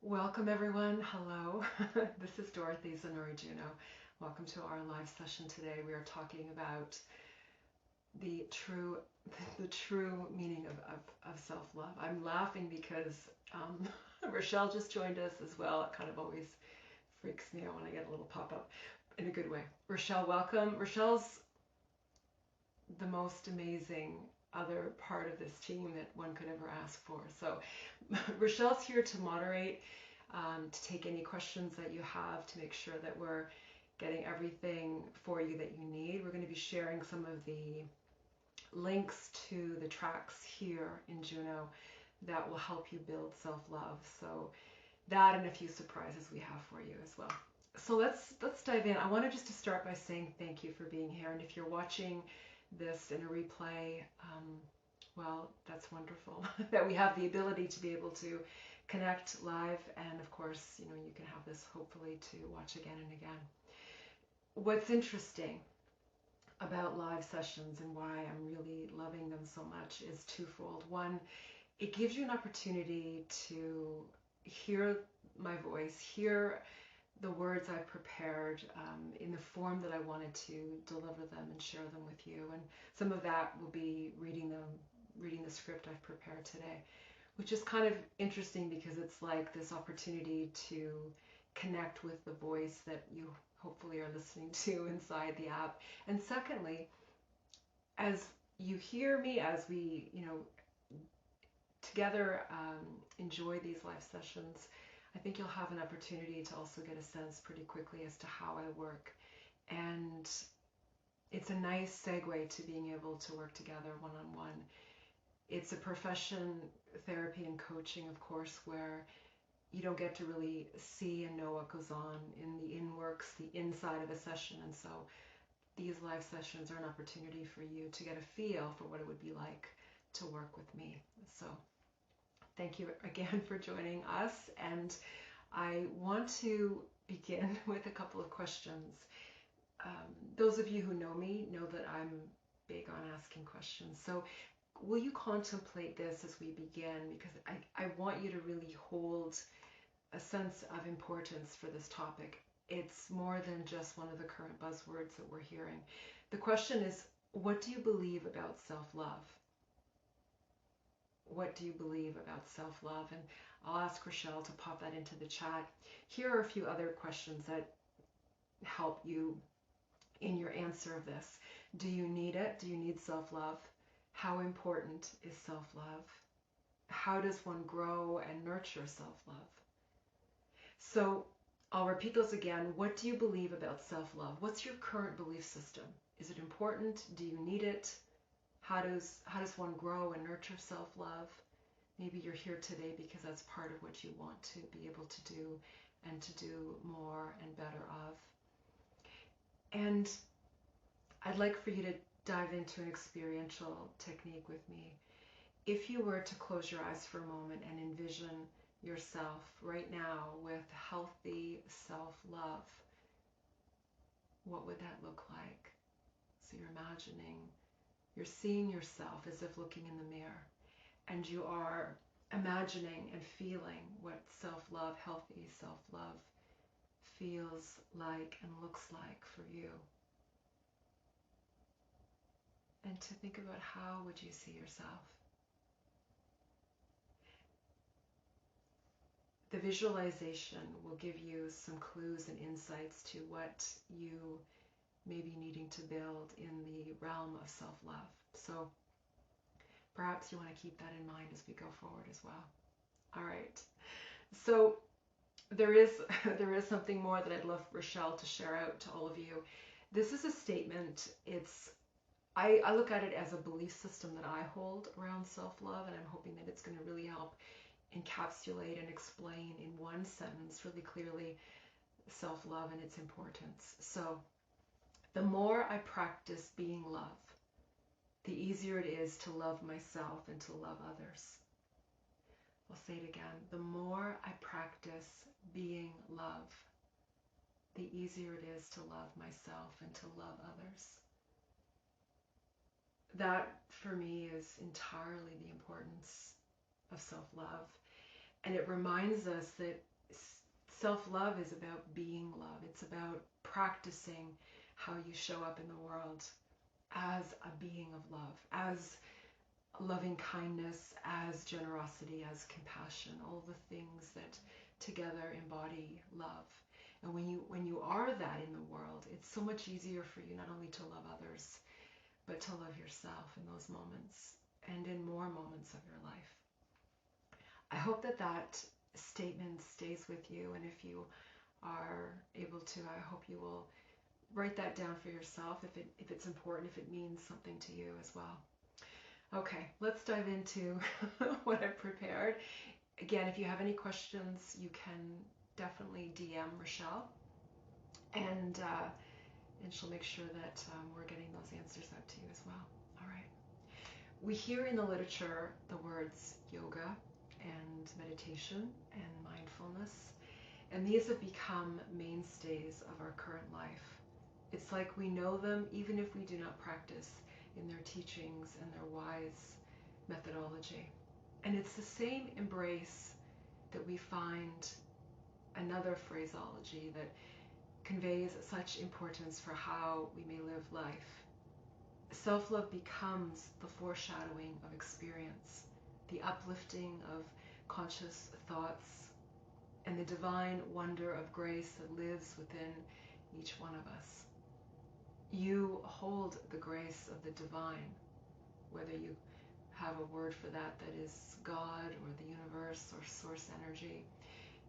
Welcome everyone. Hello. This is Dorothy Zanori Juno. Welcome to our live session today. We are talking about the true the true meaning of self-love. I'm laughing because Rochelle just joined us as well. It kind of always freaks me out when I get a little pop-up in a good way. Rochelle, welcome. Rochelle's the most amazing other part of this team that one could ever ask for. So Rochelle's here to moderate, to take any questions that you have, to make sure that we're getting everything for you that you need. We're going to be sharing some of the links to the tracks here in Juno that will help you build self-love. So that and a few surprises we have for you as well. So let's dive in. I wanted just to start by saying thank you for being here. And if you're watching this in a replay, well, that's wonderful that we have the ability to be able to connect live. And of course, you can have this hopefully to watch again and again. What's interesting about live sessions and why I'm really loving them so much is twofold. One, it gives you an opportunity to hear my voice, hear the words I've prepared in the form that I wanted to deliver them and share them with you. And some of that will be reading the script I've prepared today, which is kind of interesting because it's like this opportunity to connect with the voice that you hopefully are listening to inside the app. And secondly, as you hear me, as we, together enjoy these live sessions, I think you'll have an opportunity to also get a sense pretty quickly as to how I work. And it's a nice segue to being able to work together one-on-one. It's a profession, therapy and coaching, of course, where you don't get to really see and know what goes on in the in-works, the inside of a session. And so these live sessions are an opportunity for you to get a feel for what it would be like to work with me. So thank you again for joining us. And I want to begin with a couple of questions. Those of you who know me know that I'm big on asking questions. So will you contemplate this as we begin? Because I want you to really hold a sense of importance for this topic. It's more than just one of the current buzzwords that we're hearing. The question is, what do you believe about self-love? What do you believe about self-love? And I'll ask Rochelle to pop that into the chat. Here are a few other questions that help you in your answer of this. Do you need it? Do you need self-love? How important is self-love? How does one grow and nurture self-love? So I'll repeat those again. What do you believe about self-love? What's your current belief system? Is it important? Do you need it? How does one grow and nurture self-love? Maybe you're here today because that's part of what you want to be able to do and to do more and better of. And I'd like for you to dive into an experiential technique with me. If you were to close your eyes for a moment and envision yourself right now with healthy self-love, what would that look like? So you're imagining, you're seeing yourself as if looking in the mirror, and you are imagining and feeling what self-love, healthy self-love feels like and looks like for you. And to think about, how would you see yourself? The visualization will give you some clues and insights to what you may be needing to build in the realm of self-love. So perhaps you want to keep that in mind as we go forward as well. All right. So there is something more that I'd love Rochelle to share out to all of you. This is a statement. I look at it as a belief system that I hold around self-love, and I'm hoping that it's going to really help encapsulate and explain in one sentence really clearly self-love and its importance. So the more I practice being love, the easier it is to love myself and to love others. I'll say it again. The more I practice being love, the easier it is to love myself and to love others. That, for me, is entirely the importance of self-love. And it reminds us that Self-love is about being love. It's about practicing how you show up in the world as a being of love, as loving kindness, as generosity, as compassion, all the things that together embody love. And when you are that in the world, it's so much easier for you not only to love others, but to love yourself in those moments and in more moments of your life. I hope that that statement stays with you, and if you are able to, I hope you will write that down for yourself if it's important, if it means something to you as well. Okay, let's dive into what I've prepared. Again, if you have any questions, you can definitely DM Rochelle, and she'll make sure that we're getting those answers out to you as well. All right. We hear in the literature the words yoga and meditation and mindfulness, and these have become mainstays of our current life. It's like we know them even if we do not practice in their teachings and their wise methodology. And it's the same embrace that we find another phraseology that conveys such importance for how we may live life. Self-love becomes the foreshadowing of experience, the uplifting of conscious thoughts, and the divine wonder of grace that lives within each one of us. You hold the grace of the divine, whether you have a word for that is God or the universe or source energy.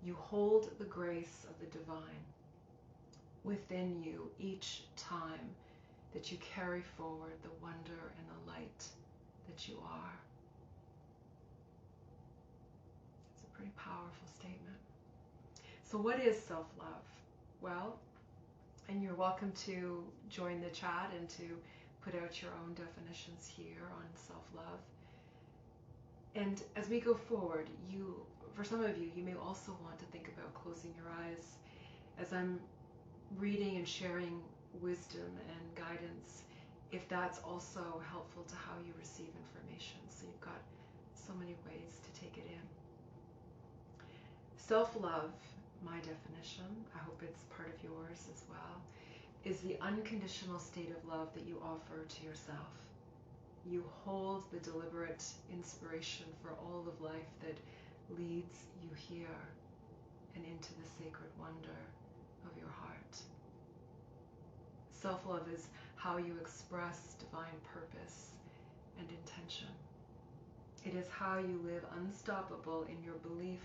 You hold the grace of the divine within you each time that you carry forward the wonder and the light that you are. It's a pretty powerful statement. So what is self-love? Well, and you're welcome to join the chat and to put out your own definitions here on self-love. And as we go forward, for some of you, you may also want to think about closing your eyes as I'm reading and sharing wisdom and guidance, if that's also helpful to how you receive information. So you've got so many ways to take it in. Self-love, my definition, I hope it's part of yours as well, is the unconditional state of love that you offer to yourself. You hold the deliberate inspiration for all of life that leads you here and into the sacred wonder of your heart. Self-love is how you express divine purpose and intention. It is how you live unstoppable in your belief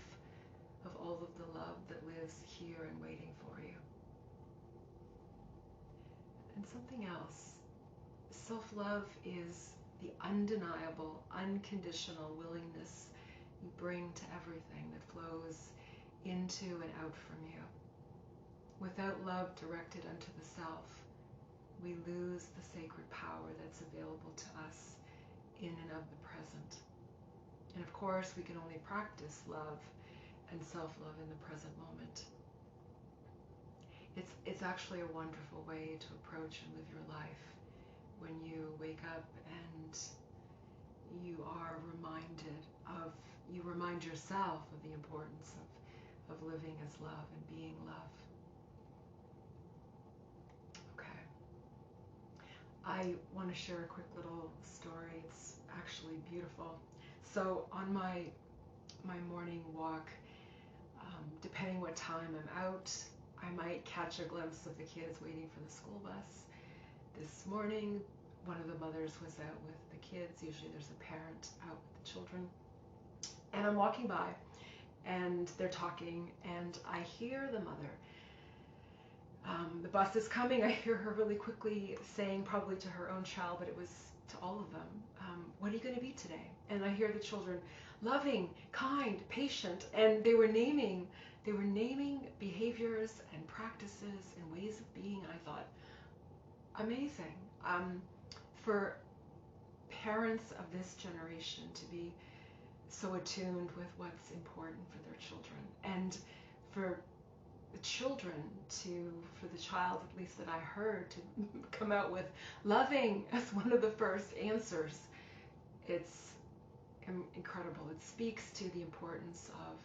of all of the love that lives here and waiting for you. And something else, self-love is the undeniable, unconditional willingness you bring to everything that flows into and out from you. Without love directed unto the self, we lose the sacred power that's available to us in and of the present. And of course, we can only practice love and self-love in the present moment. It's actually a wonderful way to approach and live your life when you wake up and you are you remind yourself of the importance of living as love and being love. Okay. I want to share a quick little story. It's actually beautiful. So on my morning walk, depending what time I'm out, I might catch a glimpse of the kids waiting for the school bus. This morning, one of the mothers was out with the kids. Usually there's a parent out with the children. And I'm walking by, and they're talking, and I hear the mother. The bus is coming. I hear her really quickly saying, probably to her own child, but it was to all of them, what are you going to be today? And I hear the children, loving, kind, patient, and they were naming behaviors and practices and ways of being. And I thought, amazing. For parents of this generation to be so attuned with what's important for their children, and for the children for the child, at least that I heard, to come out with loving as one of the first answers. It's incredible. It speaks to the importance of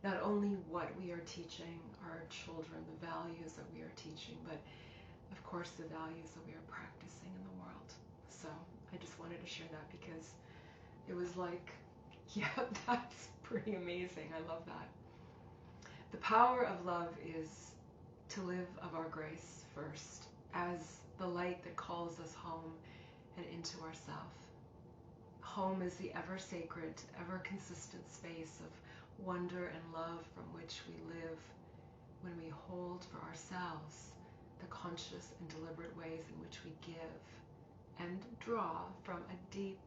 not only what we are teaching our children, the values that we are teaching, but of course the values that we are practicing in the world. So I just wanted to share that because it was like, yeah, that's pretty amazing. I love that. The power of love is to live of our grace first, as the light that calls us home and into ourself. Home is the ever sacred, ever consistent space of wonder and love from which we live when we hold for ourselves the conscious and deliberate ways in which we give and draw from a deep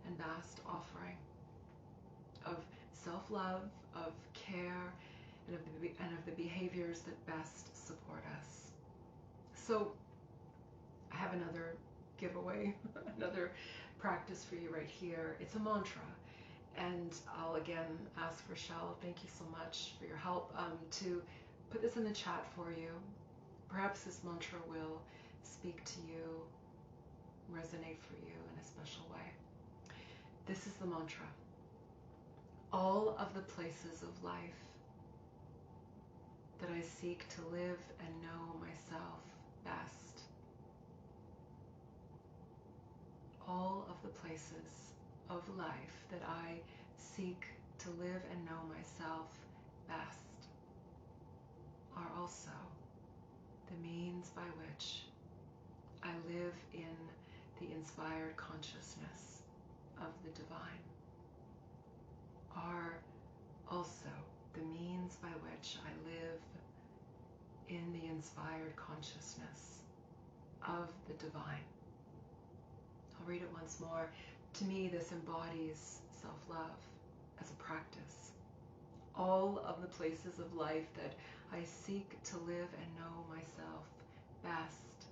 and vast offering of self-love, of care, and of the behaviors that best support us. So I have another giveaway, another practice for you right here. It's a mantra. And I'll again ask Rochelle, thank you so much for your help, to put this in the chat for you. Perhaps this mantra will speak to you, resonate for you in a special way. This is the mantra. All of the places of life that I seek to live and know myself best. All of the places of life that I seek to live and know myself best are also the means by which I live in the inspired consciousness of the divine, are also the means by which I live in the inspired consciousness of the divine. I'll read it once more. To me, this embodies self-love as a practice. All of the places of life that I seek to live and know myself best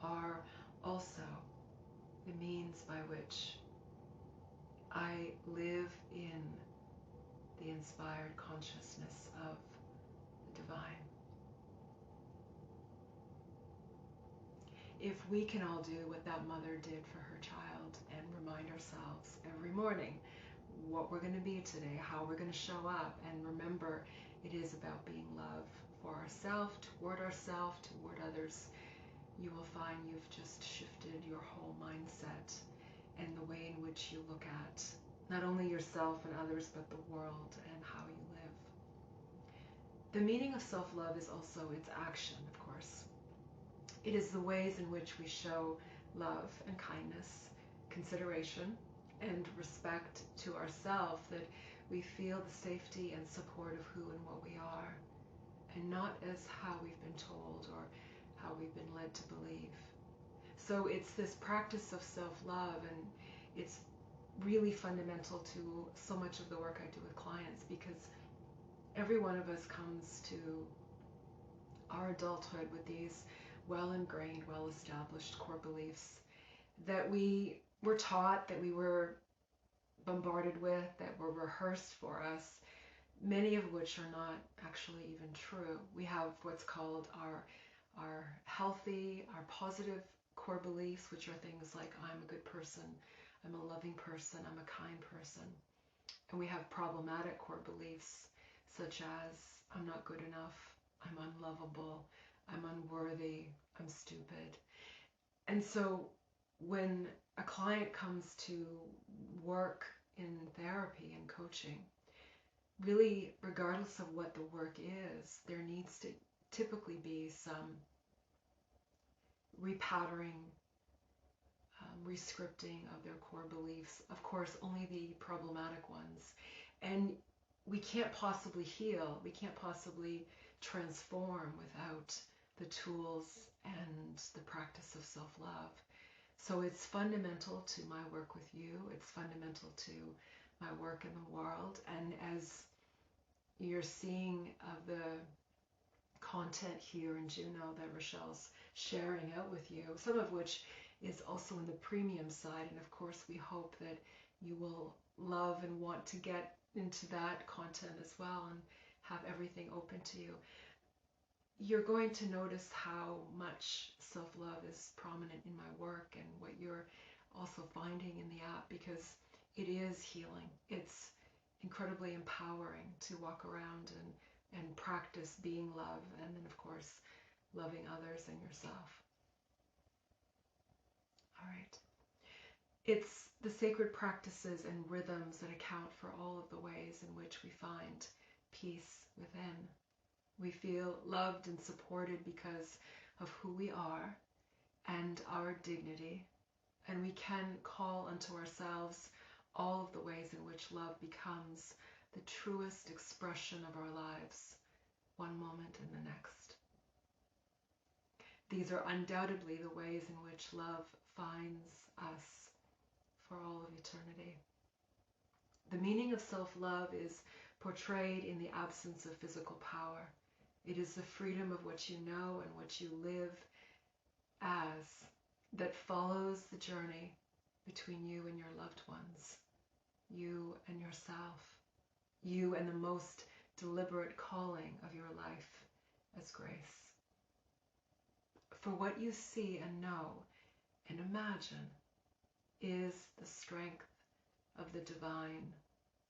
are also the means by which I live in the inspired consciousness of the divine. If we can all do what that mother did for her child and remind ourselves every morning what we're going to be today, how we're going to show up, and remember it is about being love for ourselves, toward others, you will find you've just shifted your whole mindset and the way in which you look at not only yourself and others, but the world and how you live. The meaning of self-love is also its action, of course. It is the ways in which we show love and kindness, consideration, and respect to ourselves, that we feel the safety and support of who and what we are, and not as how we've been told or how we've been led to believe. So it's this practice of self-love, and it's really fundamental to so much of the work I do with clients, because every one of us comes to our adulthood with these well-ingrained, well-established core beliefs that we were taught, that we were bombarded with, that were rehearsed for us, many of which are not actually even true. We have what's called our healthy, our positive core beliefs, which are things like I'm a good person, I'm a loving person, I'm a kind person. And we have problematic core beliefs such as I'm not good enough, I'm unlovable, I'm unworthy, I'm stupid. And so when a client comes to work in therapy and coaching, really regardless of what the work is, there needs to typically be some repattering, rescripting of their core beliefs. Of course, only the problematic ones. And we can't possibly heal, we can't possibly transform without the tools and the practice of self-love. So it's fundamental to my work with you, it's fundamental to my work in the world. And as you're seeing the content here in Juno that Rochelle's sharing out with you, some of which is also in the premium side, and of course we hope that you will love and want to get into that content as well and have everything open to you. You're going to notice how much self-love is prominent in my work and what you're also finding in the app, because it is healing. It's incredibly empowering to walk around and practice being love, and then of course loving others and yourself. All right. It's the sacred practices and rhythms that account for all of the ways in which we find peace within. We feel loved and supported because of who we are and our dignity, and we can call unto ourselves all of the ways in which love becomes the truest expression of our lives, one moment and the next. These are undoubtedly the ways in which love finds us for all of eternity. The meaning of self-love is portrayed in the absence of physical power. It is the freedom of what you know and what you live as that follows the journey between you and your loved ones, you and yourself, you and the most deliberate calling of your life as grace. For what you see and know and imagine is the strength of the divine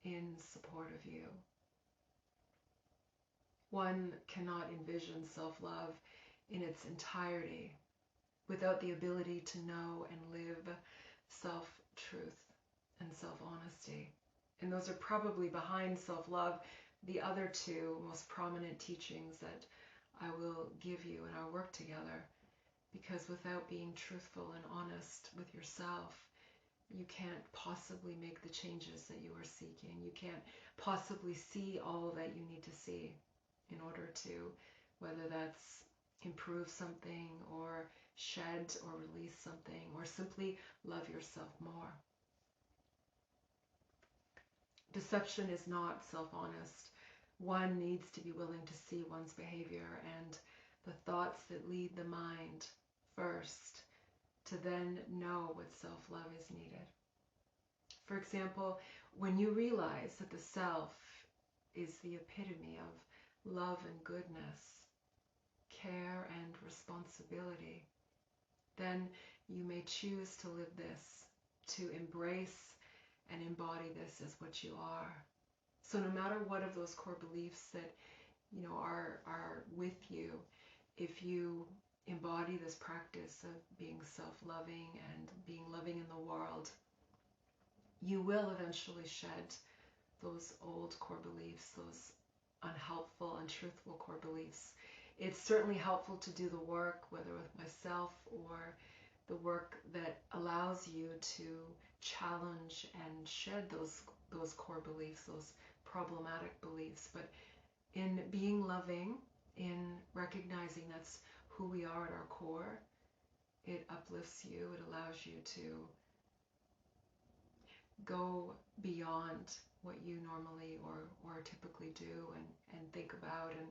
in support of you. One cannot envision self-love in its entirety without the ability to know and live self-truth and self-honesty. And those are probably behind self-love the other two most prominent teachings that I will give you in our work together, because without being truthful and honest with yourself, you can't possibly make the changes that you are seeking. You can't possibly see all that you need to see in order to, whether that's improve something or shed or release something or simply love yourself more. Deception is not self-honest. One needs to be willing to see one's behavior and the thoughts that lead the mind first, to then know what self-love is needed. For example, when you realize that the self is the epitome of love and goodness, care and responsibility, then you may choose to live this, to embrace and embody this as what you are. So no matter what of those core beliefs that are with you, if you embody this practice of being self-loving and being loving in the world, you will eventually shed those old core beliefs, those unhelpful, untruthful core beliefs. It's certainly helpful to do the work, whether with myself or the work that allows you to challenge and shed those core beliefs, those problematic beliefs. But in being loving, in recognizing that's who we are at our core, it uplifts you, it allows you to go beyond what you normally or typically do and think about, and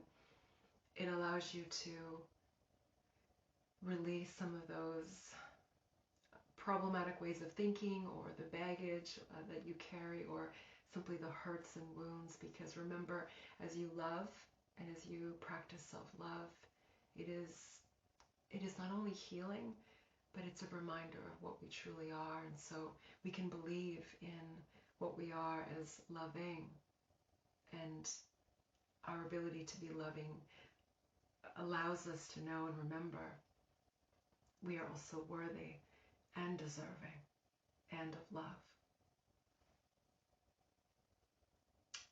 it allows you to release some of those problematic ways of thinking or the baggage that you carry, or simply the hurts and wounds. Because remember, as you love and as you practice self-love, it is not only healing, but it's a reminder of what we truly are. And so we can believe in what we are as loving, and our ability to be loving allows us to know and remember we are also worthy and deserving and of love.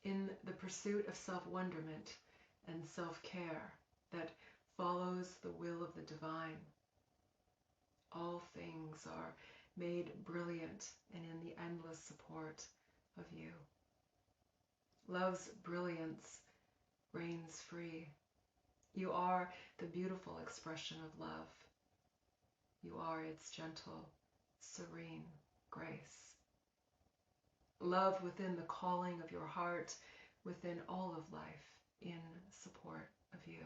In the pursuit of self-wonderment and self-care that follows the will of the divine, all things are made brilliant and in the endless support of you. Love's brilliance reigns free. You are the beautiful expression of love. You are its gentle, serene grace. Love within the calling of your heart, within all of life, in support of you.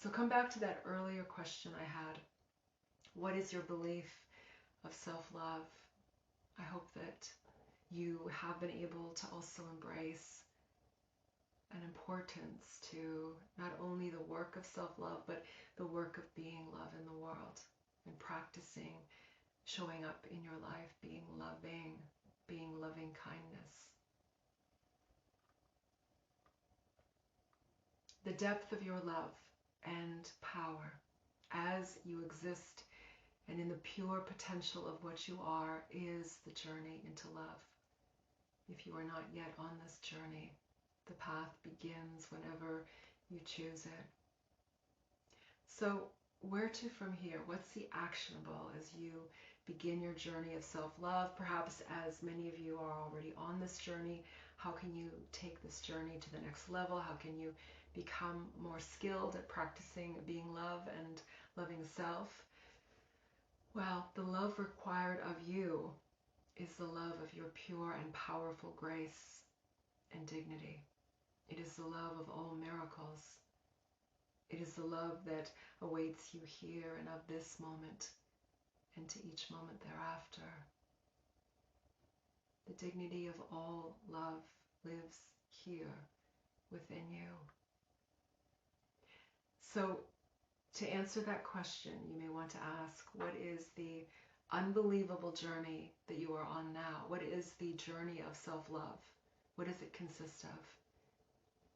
So come back to that earlier question I had. What is your belief of self-love? I hope that you have been able to also embrace an importance to not only the work of self-love, but the work of being love in the world and practicing showing up in your life, being loving, being loving kindness. the depth of your love and power as you exist and in the pure potential of what you are is the journey into love. If you are not yet on this journey, the path begins whenever you choose it. So where to from here? What's the actionable as you begin your journey of self-love? Perhaps as many of you are already on this journey, how can you take this journey to the next level? How can you become more skilled at practicing being love and loving self? Well, the love required of you is the love of your pure and powerful grace and dignity. It is the love of all miracles. It is the love that awaits you here and of this moment and to each moment thereafter. The dignity of all love lives here within you. So to answer that question, you may want to ask, what is the unbelievable journey that you are on now? What is the journey of self-love? What does it consist of?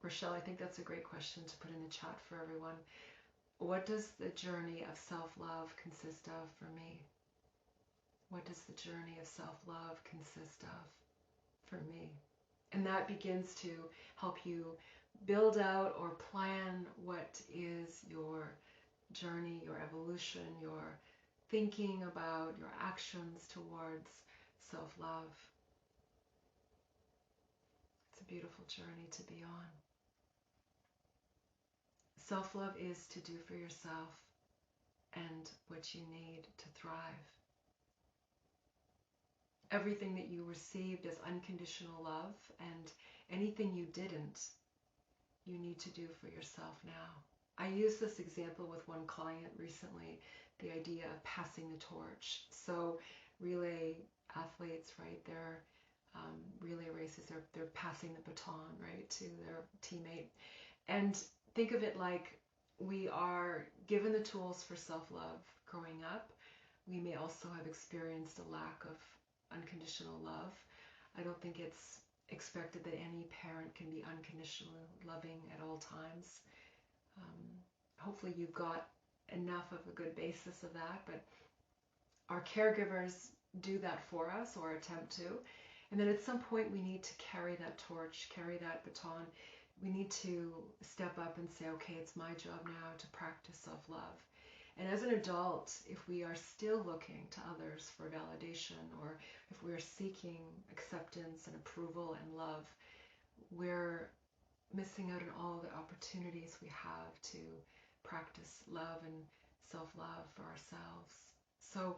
Rochelle, I think that's a great question to put in the chat for everyone. What does the journey of self-love consist of for me? What does the journey of self-love consist of for me? And that begins to help you build out or plan what is your journey, your evolution, your thinking about, your actions towards self-love. It's a beautiful journey to be on. Self-love is to do for yourself and what you need to thrive. Everything that you received as unconditional love and anything you didn't, you need to do for yourself now. I used this example with one client recently, the idea of passing the torch. So relay athletes, right, they're relay races, they're passing the baton, right, to their teammate. And think of it like we are given the tools for self-love growing up. We may also have experienced a lack of unconditional love. I don't think it's expected that any parent can be unconditionally loving at all times. Hopefully you've got enough of a good basis of that, but our caregivers do that for us or attempt to. And then at some point we need to carry that torch, carry that baton. We need to step up and say, okay, it's my job now to practice self-love. And as an adult, if we are still looking to others for validation, or if we're seeking acceptance and approval and love, we're missing out on all the opportunities we have to practice love and self-love for ourselves. So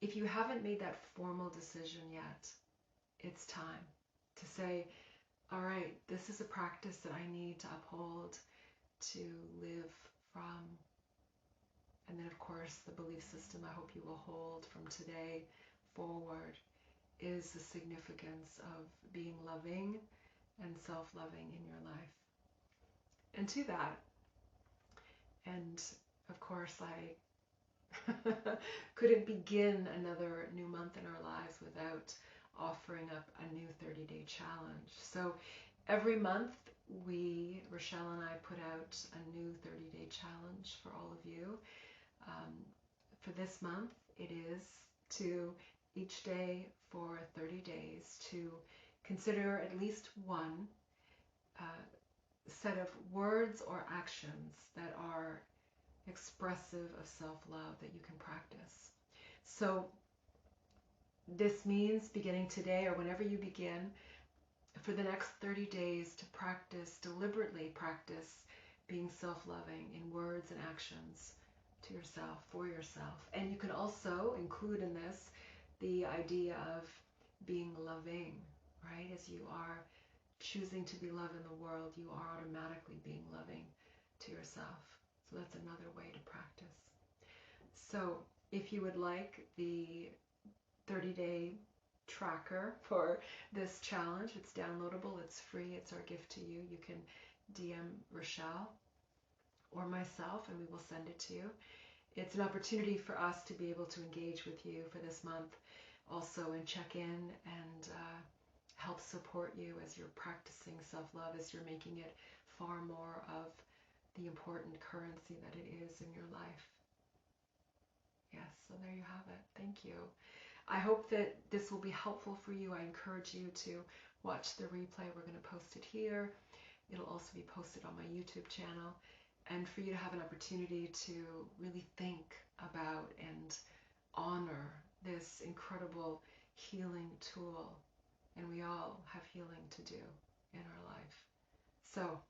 if you haven't made that formal decision yet, it's time to say, all right, this is a practice that I need to uphold, to live from. And then, of course, the belief system I hope you will hold from today forward is the significance of being loving and self-loving in your life. And to that, and of course, I couldn't begin another new month in our lives without offering up a new 30-day challenge. So every month, Rochelle and I put out a new 30-day challenge for all of you. For this month, it is to each day for 30 days to consider at least one set of words or actions that are expressive of self-love that you can practice. So this means beginning today or whenever you begin, for the next 30 days to practice, deliberately practice being self-loving in words and actions to yourself, for yourself. And you can also include in this the idea of being loving, right? As you are choosing to be love in the world, you are automatically being loving to yourself. So that's another way to practice. So if you would like the 30-day tracker for this challenge, it's downloadable, it's free, it's our gift to you. You can DM Rochelle or myself and we will send it to you. It's an opportunity for us to be able to engage with you for this month also and check in and help support you as you're practicing self-love, as you're making it far more of the important currency that it is in your life. Yes, so there you have it. Thank you. I hope that this will be helpful for you. I encourage you to watch the replay. We're going to post it here. It'll also be posted on my YouTube channel. And for you to have an opportunity to really think about and honor this incredible healing tool. And we all have healing to do in our life. So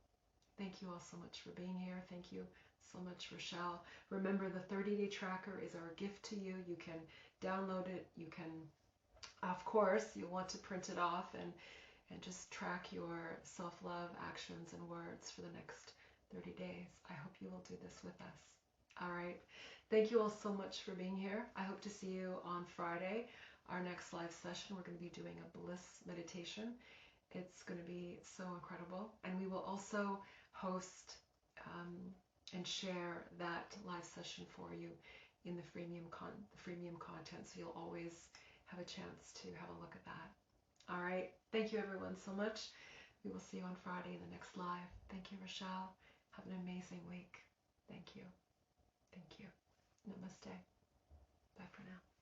thank you all so much for being here. Thank you so much, Rochelle. Remember, the 30-day tracker is our gift to you. You can download it. You can, of course, you'll want to print it off and just track your self-love actions and words for the next 30 days. I hope you will do this with us. All right. Thank you all so much for being here. I hope to see you on Friday, our next live session. We're going to be doing a bliss meditation. It's going to be so incredible. And we will also host and share that live session for you in the freemium content. So you'll always have a chance to have a look at that. All right. Thank you everyone so much. We will see you on Friday in the next live. Thank you, Rochelle. Have an amazing week. Thank you. Thank you. Namaste. Bye for now.